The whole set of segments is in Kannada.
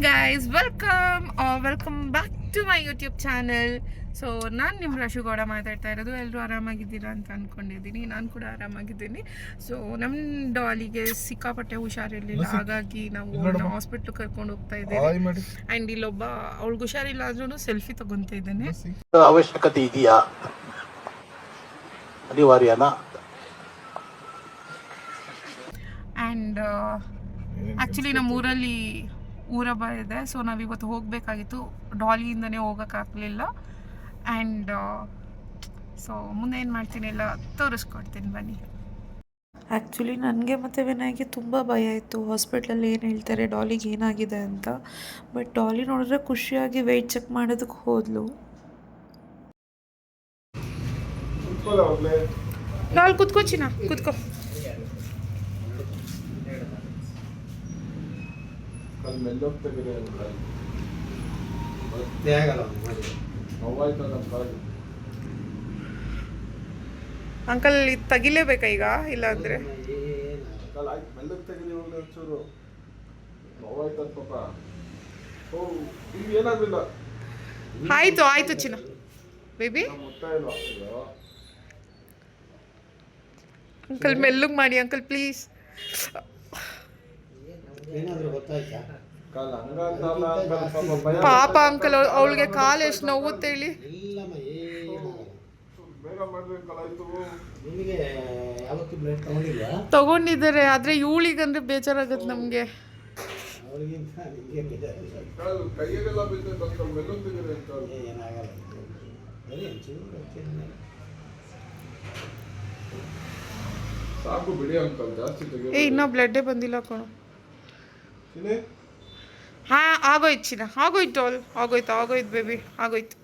Guys welcome back to my YouTube channel. So ನಾನು ನಿಮ್ಮ ರಶುಗೌಡ ಮಾತಾಡ್ತಾ ಇರೋದು. ಎಲ್ಲರೂ ಆರಾಮಾಗಿದ್ದೀರಾ ಅಂತ ಅಂದ್ಕೊಂಡಿದ್ದೀನಿ. ನಾನು ಕೂಡ ಆರಾಮಾಗಿದ್ದೀನಿ. ಸೊ ನಮ್ಮ ಡಾಲಿಗೆ ಸಿಕ್ಕಾಪಟ್ಟೆ ಹುಷಾರಿರಲಿಲ್ಲ, ಹಾಗಾಗಿ ನಾವು ಹಾಸ್ಪಿಟ್ಲ್ ಕರ್ಕೊಂಡು ಹೋಗ್ತಾ ಇದ್ದೇವೆ. ಆ್ಯಂಡ್ ಇಲ್ಲೊಬ್ಬ ಅವಳಿಗೆ ಹುಷಾರಿಲ್ಲ ಆದ್ರೂ ಸೆಲ್ಫಿ ತಗೊತಾ ಇದ್ದಾನೆ. ಅವಶ್ಯಕತೆ ಇದೆಯಾ, ಅನಿವಾರ್ಯನಾ? ಆ್ಯಂಡ್ ಆ್ಯಕ್ಚುಲಿ ನಮ್ಮ ಊರಲ್ಲಿ ಊರಬ್ಬ ಇದೆ. ಸೊ ನಾವಿವತ್ತು ಹೋಗಬೇಕಾಗಿತ್ತು, ಡಾಲಿಯಿಂದನೇ ಹೋಗೋಕ್ಕಾಗಲಿಲ್ಲ. ಆ್ಯಂಡ್ ಸೊ ಮುಂದೆ ಏನು ಮಾಡ್ತೀನಿ ಎಲ್ಲ ತೋರಿಸ್ಕೊಡ್ತೀನಿ ಬನ್ನಿ. ಆ್ಯಕ್ಚುಲಿ ನನಗೆ ಮತ್ತು ವಿನಯ್ಗೆ ತುಂಬ ಭಯ ಇತ್ತು, ಹಾಸ್ಪಿಟ್ಲಲ್ಲಿ ಏನು ಹೇಳ್ತಾರೆ, ಡಾಲಿಗೆ ಏನಾಗಿದೆ ಅಂತ. ಬಟ್ ಡಾಲಿ ನೋಡಿದ್ರೆ ಖುಷಿಯಾಗಿ ವೆಯ್ಟ್ ಚೆಕ್ ಮಾಡೋದಕ್ಕೆ ಹೋದ್ಲು. ಡಾಲ್ ಕುತ್ಕೋ ಚಿನ್ನ, ಕುತ್ಕೋ. ಅಂಕಲ್ ಇದು ತೆಗಿಲೇಬೇಕಾ ಈಗ, ಇಲ್ಲ ಅಂದ್ರೆ ಆಯ್ತು ಆಯ್ತು ಚಿನ್ನ. ಬೇಬಿ ಅಂಕಲ್ ಮೆಲ್ಲಗೆ ಮಾಡಿ ಅಂಕಲ್ ಪ್ಲೀಸ್. ಪಾಪ ಅಂಕಲ್, ಅವಳಿಗೆ ಕಾಲು ಎಷ್ಟು ನೋವುತ್ತೆ ಹೇಳಿ. ತಗೊಂಡಿದ್ದಾರೆ, ಆದ್ರೆ ಇವಳಿಗಂದ್ರೆ ಬೇಜಾರಾಗತ್ತೆ ನಮ್ಗೆ. ಏ ಇನ್ನ ಬ್ಲಡ್ಡೇ ಬಂದಿಲ್ಲ ಕಣೋ. ಹಾ ಆಗೋಯ್ತು ಚಿನ್ನ, ಆಗೋಯ್ತು ಅಲ್ ಆಗೋಯ್ತು ಬೇಬಿ, ಆಗೋಯ್ತು.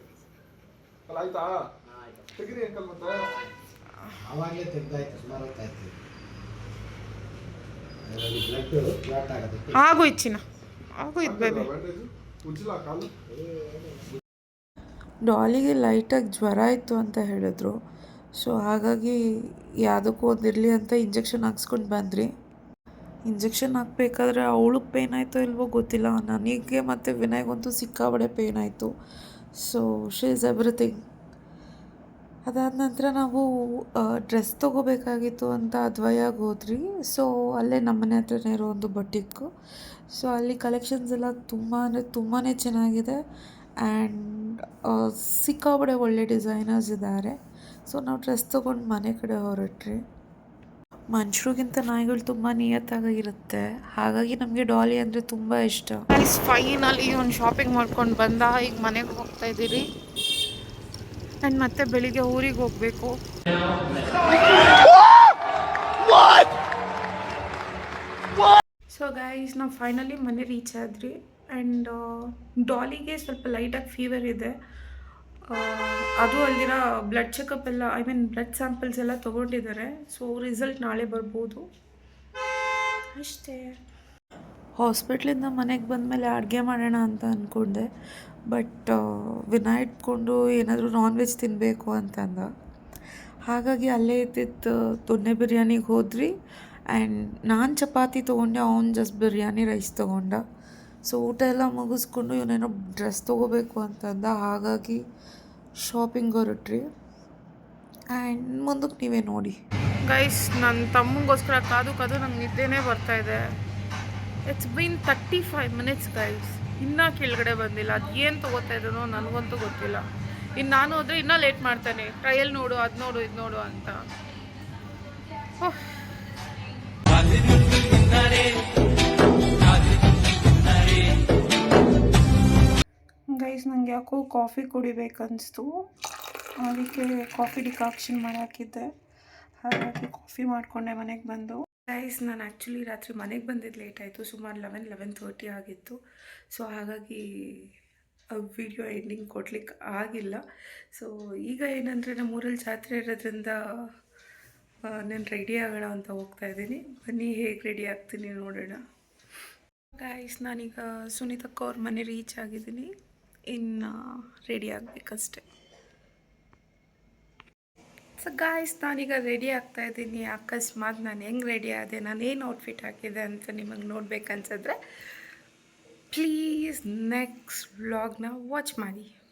ಆಗೋಯ್ತು ಚಿನ್ನ, ಆಗೋಯ್ತು ಬೇಬಿ. ಡಾಲಿಗೆ ಲೈಟಾಗಿ ಜ್ವರ ಇತ್ತು ಅಂತ ಹೇಳಿದ್ರು. ಸೊ ಹಾಗಾಗಿ ಯಾವುದಕ್ಕೂ ಒಂದಿರಲಿ ಅಂತ ಇಂಜೆಕ್ಷನ್ ಹಾಕ್ಸ್ಕೊಂಡು ಬಂದ್ರಿ. ಇಂಜೆಕ್ಷನ್ ಹಾಕಬೇಕಾದ್ರೆ ಅವಳಿಗೆ ಪೇನ್ ಆಯಿತೋ ಇಲ್ವೋ ಗೊತ್ತಿಲ್ಲ, ನನಗೆ ಮತ್ತು ವಿನಯ್ಗಂತೂ ಸಿಕ್ಕಾಬಡೆ ಪೇನ್ ಆಯಿತು. So she is everything. ಅದಾದ ನಂತರ ನಾವು ಡ್ರೆಸ್ ತೊಗೋಬೇಕಾಗಿತ್ತು ಅಂತ ಅದ್ವಯಾಗಿ ಹೋದ್ರಿ. ಸೊ ಅಲ್ಲೇ ನಮ್ಮನೆ ಹತ್ರನೇ ಇರೋ ಒಂದು ಬೊಟಿಕ್ಕು. ಸೊ ಅಲ್ಲಿ ಕಲೆಕ್ಷನ್ಸ್ ಎಲ್ಲ ತುಂಬಾ ಚೆನ್ನಾಗಿದೆ. ಆ್ಯಂಡ್ ಸಿಕ್ಕಾಬಡೆ ಒಳ್ಳೆ ಡಿಸೈನರ್ಸ್ ಇದ್ದಾರೆ. ಸೊ ನಾವು ಡ್ರೆಸ್ ತೊಗೊಂಡು ಮನೆ ಕಡೆ ಹೊರಟ್ರಿ. ಮನುಷ್ಯರಿಗಿಂತ ನಾಯಿಗಳು ತುಂಬ ನಿಯತ್ತಾಗಿರುತ್ತೆ, ಹಾಗಾಗಿ ನಮಗೆ ಡಾಲಿ ಅಂದರೆ ತುಂಬ ಇಷ್ಟ. ಫೈನಲಿ ಒಂದು ಶಾಪಿಂಗ್ ಮಾಡ್ಕೊಂಡು ಬಂದ, ಈಗ ಮನೆಗೆ ಹೋಗ್ತಾ ಇದ್ದೀರಿ. ಆ್ಯಂಡ್ ಮತ್ತೆ ಬೆಳಿಗ್ಗೆ ಊರಿಗೆ ಹೋಗಬೇಕು. ಸೊ ಗೈಸ್ ನಾವು ಫೈನಲಿ ಮನೆ ರೀಚ್ ಆದ್ರಿ. ಆ್ಯಂಡ್ ಡಾಲಿಗೆ ಸ್ವಲ್ಪ ಲೈಟಾಗಿ ಫೀವರ್ ಇದೆ. ಅದು ಅಲ್ದಿರ ಬ್ಲಡ್ ಚೆಕಪ್ ಎಲ್ಲ, ಬ್ಲಡ್ ಸ್ಯಾಂಪಲ್ಸ್ ಎಲ್ಲ ತೊಗೊಂಡಿದ್ದಾರೆ. ಸೊ ರಿಸಲ್ಟ್ ನಾಳೆ ಬರ್ಬೋದು ಅಷ್ಟೇ. ಹಾಸ್ಪಿಟ್ಲಿಂದ ಮನೆಗೆ ಬಂದಮೇಲೆ ಅಡುಗೆ ಮಾಡೋಣ ಅಂತ ಅಂದ್ಕೊಂಡೆ. ಬಟ್ ವಿನಯ್ ಇಟ್ಕೊಂಡು ಏನಾದರೂ ನಾನ್ ವೆಜ್ ತಿನ್ನಬೇಕು ಅಂತಂದ. ಹಾಗಾಗಿ ಅಲ್ಲೇ ಇದ್ದಿದ್ದು ದೊಣ್ಣೆ ಬಿರಿಯಾನಿಗೆ ಹೋದ್ರಿ. ಆ್ಯಂಡ್ ನಾನು ಚಪಾತಿ ತೊಗೊಂಡೆ, ಅವ್ನು ಜಸ್ಟ್ ಬಿರಿಯಾನಿ ರೈಸ್ ತೊಗೊಂಡ. ಸೊ ಊಟ ಎಲ್ಲ ಮುಗಿಸ್ಕೊಂಡು ಇವನೇನೋ ಡ್ರೆಸ್ ತೊಗೋಬೇಕು ಅಂತಂದ, ಹಾಗಾಗಿ ಶಾಪಿಂಗ್ ಹೊರಟ್ರಿ. ಆ್ಯಂಡ್ ಮುಂದಕ್ಕೆ ನೀವೇ ನೋಡಿ. ಗೈಸ್ ನನ್ನ ತಮ್ಮಂಗೋಸ್ಕರ ಕಾದು ನಂಗೆ ನಿದ್ದೆನೇ ಬರ್ತಾಯಿದೆ. ಇಟ್ಸ್ ಬೀನ್ 35 minutes ಗೈಸ್, ಇನ್ನೂ ಕೆಳಗಡೆ ಬಂದಿಲ್ಲ. ಅದು ಏನು ತೊಗೋತಾ ಇದ್ದಾನೋ ನನಗಂತೂ ಗೊತ್ತಿಲ್ಲ. ಇನ್ನು ನಾನು ಹೋದರೆ ಇನ್ನೂ ಲೇಟ್ ಮಾಡ್ತಾನೆ, ಟ್ರಯಲ್ ನೋಡು, ಅದು ನೋಡು, ಇದು ನೋಡು ಅಂತ. ಗೈಸ್ ನನಗೆ ಯಾಕೋ ಕಾಫಿ ಕುಡಿಬೇಕನ್ನಿಸ್ತು, ಅದಕ್ಕೆ ಕಾಫಿ ಡಿಕಾಕ್ಷನ್ ಮಾಡಾಕಿದ್ದೆ. ಹಾಗಾಗಿ ಕಾಫಿ ಮಾಡಿಕೊಂಡೆ ಮನೆಗೆ ಬಂದು. ಗೈಸ್ ನಾನು ಆ್ಯಕ್ಚುಲಿ ರಾತ್ರಿ ಮನೆಗೆ ಬಂದಿದ್ದು ಲೇಟ್ ಆಯಿತು, ಸುಮಾರು 11:30 ಆಗಿತ್ತು. ಸೊ ಹಾಗಾಗಿ ವಿಡಿಯೋ ಎಂಡಿಂಗ್ ಕೊಡ್ಲಿಕ್ಕೆ ಆಗಿಲ್ಲ. ಸೊ ಈಗ ಏನಂದರೆ ನಮ್ಮೂರಲ್ಲಿ ಜಾತ್ರೆ ಇರೋದ್ರಿಂದ ನಾನು ರೆಡಿ ಆಗೋಣ ಅಂತ ಹೋಗ್ತಾ ಇದ್ದೀನಿ. ಬನ್ನಿ ಹೇಗೆ ರೆಡಿ ಆಗ್ತೀನಿ ನೋಡೋಣ. ಗೈಸ್ ನಾನೀಗ ಸುನೀತಕ್ಕ ಅವ್ರ ಮನೆ ರೀಚ್ ಆಗಿದ್ದೀನಿ, ಇನ್ನು ರೆಡಿ ಆಗಬೇಕಷ್ಟೆ. ಸೊ ಗಾಯ್ಸ್ ನಾನೀಗ ರೆಡಿ ಆಗ್ತಾ ಇದ್ದೀನಿ. ಅಕಸ್ಮಾತ್ ನಾನು ಹೆಂಗೆ ರೆಡಿ ಆದೆ, ನಾನೇನು ಔಟ್ಫಿಟ್ ಹಾಕಿದೆ ಅಂತ ನಿಮಗೆ ನೋಡ್ಬೇಕನ್ಸಿದ್ರೆ ಪ್ಲೀಸ್ ಗೈಸ್ ನೆಕ್ಸ್ಟ್ ವ್ಲಾಗ್ನ ವಾಚ್ ಮಾಡಿ.